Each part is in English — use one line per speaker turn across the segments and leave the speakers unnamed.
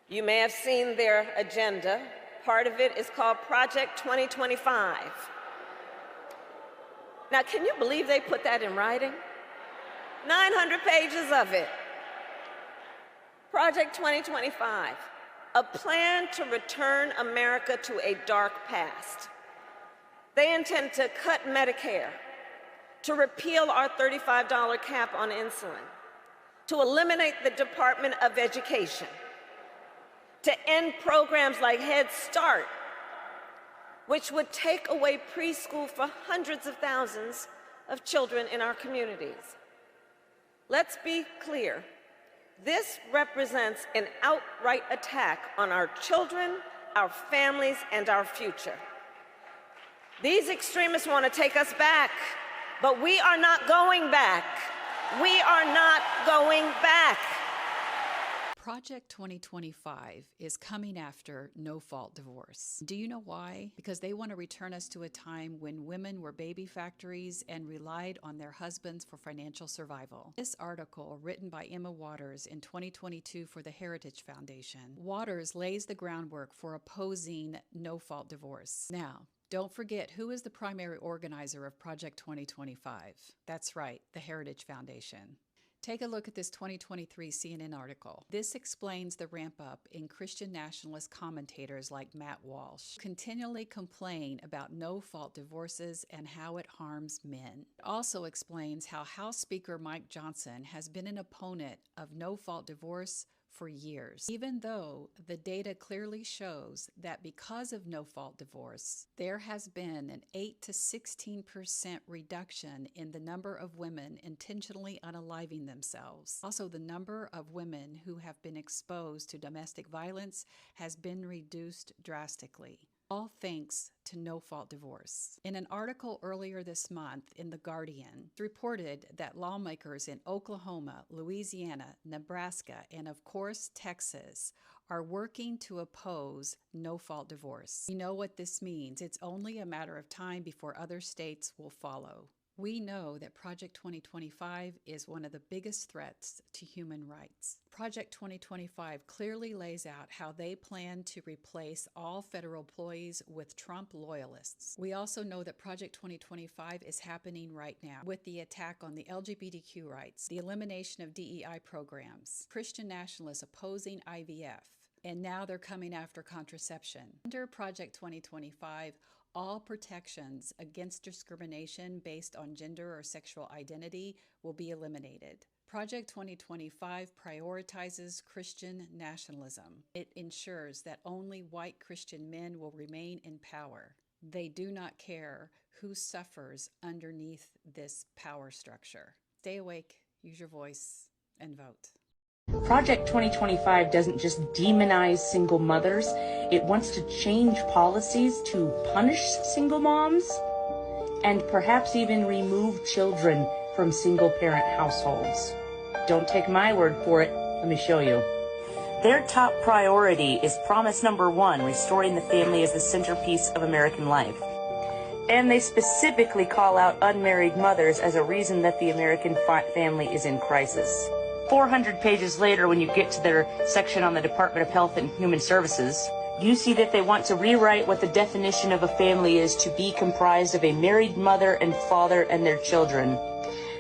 You may have seen their agenda. Part of it is called Project 2025. Now, can you believe they put that in writing? 900 pages of it. Project 2025, a plan to return America to a dark past. They intend to cut Medicare, to repeal our $35 cap on insulin, to eliminate the Department of Education, to end programs like Head Start, which would take away preschool for hundreds of thousands of children in our communities. Let's be clear. This represents an outright attack on our children, our families, and our future. These extremists want to take us back, but we are not going back. We are not going back.
Project 2025 is coming after no-fault divorce. Do you know why? Because they want to return us to a time when women were baby factories and relied on their husbands for financial survival. This article, written by Emma Waters in 2022 for the Heritage Foundation, Waters lays the groundwork for opposing no-fault divorce. Now, don't forget who is the primary organizer of Project 2025. That's right, the Heritage Foundation. Take a look at this 2023 CNN article. This explains the ramp up in Christian nationalist commentators like Matt Walsh, who continually complain about no-fault divorces and how it harms men. It also explains how House Speaker Mike Johnson has been an opponent of no-fault divorce for years, even though the data clearly shows that because of no-fault divorce, there has been an 8 to 16% reduction in the number of women intentionally unaliving themselves. Also, the number of women who have been exposed to domestic violence has been reduced drastically. All thanks to no-fault divorce. In an article earlier this month in The Guardian, it reported that lawmakers in Oklahoma, Louisiana, Nebraska, and of course Texas are working to oppose no-fault divorce. You know what this means. It's only a matter of time before other states will follow. We know that Project 2025 is one of the biggest threats to human rights. Project 2025 clearly lays out how they plan to replace all federal employees with Trump loyalists. We also know that Project 2025 is happening right now with the attack on the LGBTQ rights, the elimination of DEI programs, Christian nationalists opposing IVF, and now they're coming after contraception. Under Project 2025, all protections against discrimination based on gender or sexual identity will be eliminated. Project 2025 prioritizes Christian nationalism. It ensures that only white Christian men will remain in power. They do not care who suffers underneath this power structure. Stay awake, use your voice, and vote.
Project 2025 doesn't just demonize single mothers, it wants to change policies to punish single moms and perhaps even remove children from single-parent households. Don't take my word for it, let me show you. Their top priority is promise number 1, restoring the family as the centerpiece of American life. And they specifically call out unmarried mothers as a reason that the American family is in crisis. 400 pages later, when you get to their section on the Department of Health and Human Services, you see that they want to rewrite what the definition of a family is to be comprised of a married mother and father and their children,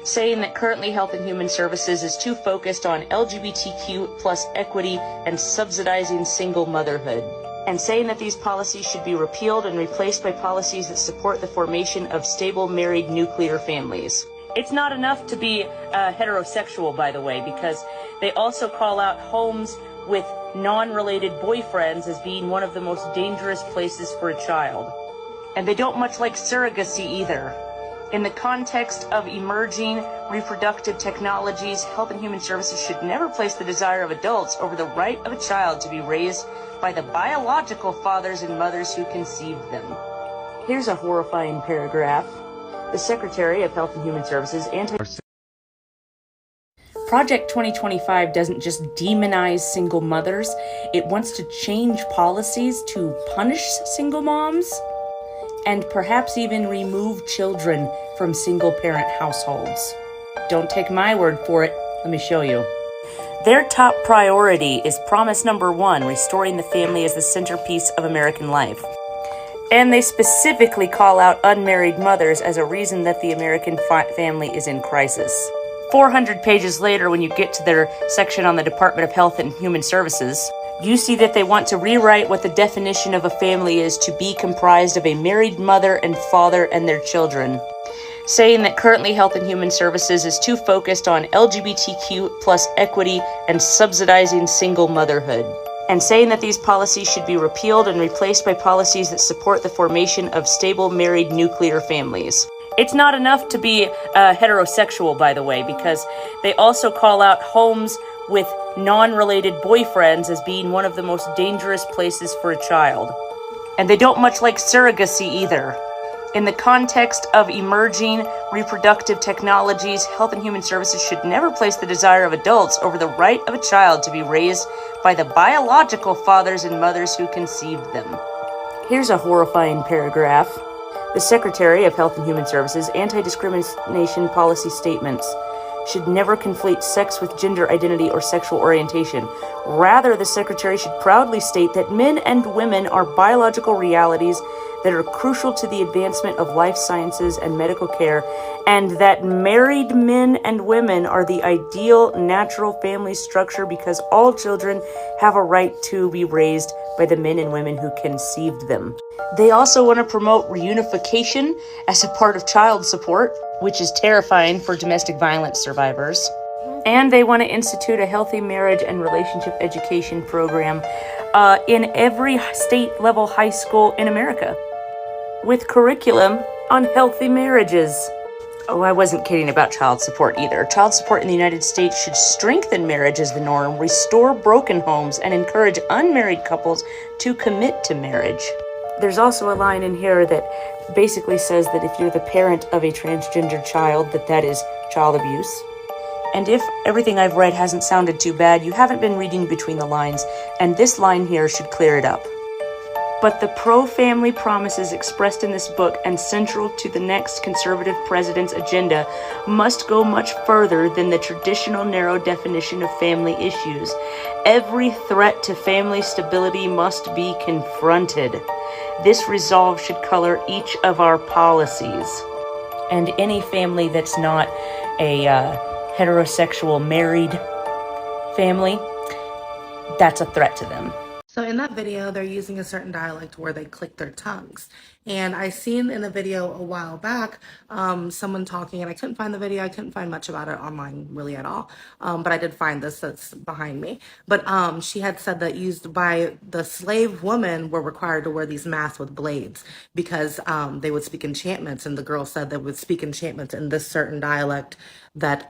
saying that currently Health and Human Services is too focused on LGBTQ plus equity and subsidizing single motherhood, and saying that these policies should be repealed and replaced by policies that support the formation of stable married nuclear families. It's not enough to be heterosexual, by the way, because they also call out homes with non-related boyfriends as being one of the most dangerous places for a child. And they don't much like surrogacy either. In the context of emerging reproductive technologies, Health and Human Services should never place the desire of adults over the right of a child to be raised by the biological fathers and mothers who conceived them. Here's a horrifying paragraph. The Secretary of Health and Human Services Project 2025 doesn't just demonize single mothers, it wants to change policies to punish single moms and perhaps even remove children from single-parent households. Don't take my word for it, let me show you. Their top priority is promise number 1, restoring the family as the centerpiece of American life. And they specifically call out unmarried mothers as a reason that the American family is in crisis. 400 pages later, when you get to their section on the Department of Health and Human Services, you see that they want to rewrite what the definition of a family is to be comprised of a married mother and father and their children, saying that currently Health and Human Services is too focused on LGBTQ plus equity and subsidizing single motherhood, and saying that these policies should be repealed and replaced by policies that support the formation of stable married nuclear families. It's not enough to be heterosexual, by the way, because they also call out homes with non-related boyfriends as being one of the most dangerous places for a child. And they don't much like surrogacy either. In the context of emerging reproductive technologies, Health and Human Services should never place the desire of adults over the right of a child to be raised by the biological fathers and mothers who conceived them. Here's a horrifying paragraph. The Secretary of Health and Human Services anti-discrimination policy statements should never conflate sex with gender identity or sexual orientation. Rather, the Secretary should proudly state that men and women are biological realities that are crucial to the advancement of life sciences and medical care, and that married men and women are the ideal natural family structure because all children have a right to be raised by the men and women who conceived them. They also want to promote reunification as a part of child support, which is terrifying for domestic violence survivors. And they want to institute a healthy marriage and relationship education program in every state-level high school in America, with curriculum on healthy marriages. Oh, I wasn't kidding about child support either. Child support in the United States should strengthen marriage as the norm, restore broken homes, and encourage unmarried couples to commit to marriage. There's also a line in here that basically says that if you're the parent of a transgender child, that is child abuse. And if everything I've read hasn't sounded too bad, you haven't been reading between the lines, and this line here should clear it up. But the pro-family promises expressed in this book and central to the next conservative president's agenda must go much further than the traditional narrow definition of family issues. Every threat to family stability must be confronted. This resolve should color each of our policies. And any family that's not a heterosexual married family, that's a threat to them.
So in that video, they're using a certain dialect where they click their tongues. And I seen in a video a while back, someone talking, and I couldn't find the video. I couldn't find much about it online really at all. But I did find this that's behind me. But she had said that used by the slave women were required to wear these masks with blades because they would speak enchantments. And the girl said they would speak enchantments in this certain dialect that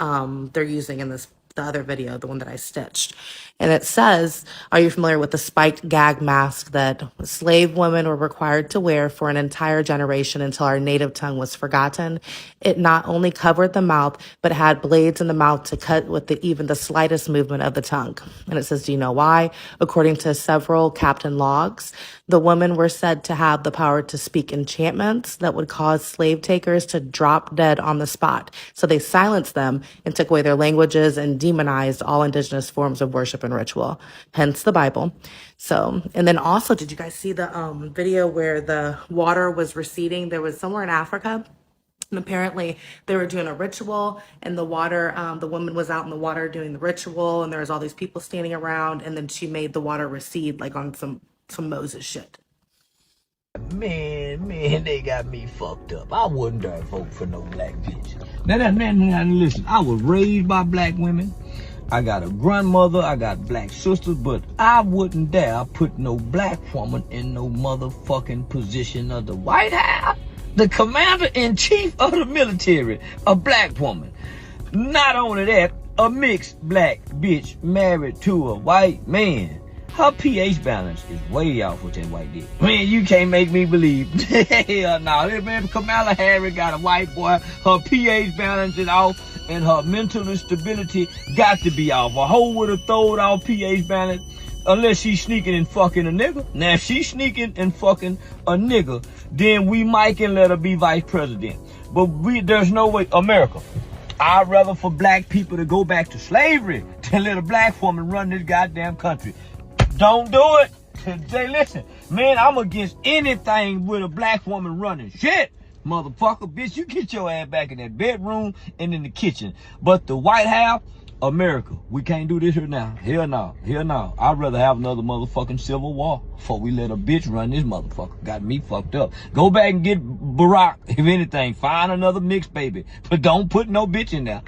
they're using in the other video, the one that I stitched. And it says, are you familiar with the spiked gag mask that slave women were required to wear for an entire generation until our native tongue was forgotten? It not only covered the mouth, but had blades in the mouth to cut with even the slightest movement of the tongue. And it says, do you know why? According to several captain logs, the women were said to have the power to speak enchantments that would cause slave takers to drop dead on the spot. So they silenced them and took away their languages and demonized all indigenous forms of worship and ritual, hence the Bible. So, and then also, did you guys see the video where the water was receding? There was somewhere in Africa, and apparently they were doing a ritual, and the water, the woman was out in the water doing the ritual, and there was all these people standing around, and then she made the water recede like on some Moses shit.
Man, they got me fucked up. I wouldn't dare vote for no black bitch. Now, listen, I was raised by black women. I got a grandmother, I got black sisters, but I wouldn't dare put no black woman in no motherfucking position of the White House. The commander-in-chief of the military, a black woman. Not only that, a mixed black bitch married to a white man. Her pH balance is way off with that white dick. Man, you can't make me believe. Hell no. Man, Kamala Harris got a white boy. Her pH balance is off, and her mental instability got to be off. A hoe would have thrown off pH balance unless she's sneaking and fucking a nigga. Now, if she's sneaking and fucking a nigga, then we might can let her be vice president. But there's no way. America, I'd rather for black people to go back to slavery than let a black woman run this goddamn country. Don't do it. Say, listen, man, I'm against anything with a black woman running shit. Motherfucker, bitch, you get your ass back in that bedroom and in the kitchen. But the White House, America, we can't do this here now. Hell no, hell no. I'd rather have another motherfucking civil war before we let a bitch run this motherfucker. Got me fucked up. Go back and get Barack, if anything. Find another mixed baby. But don't put no bitch in there.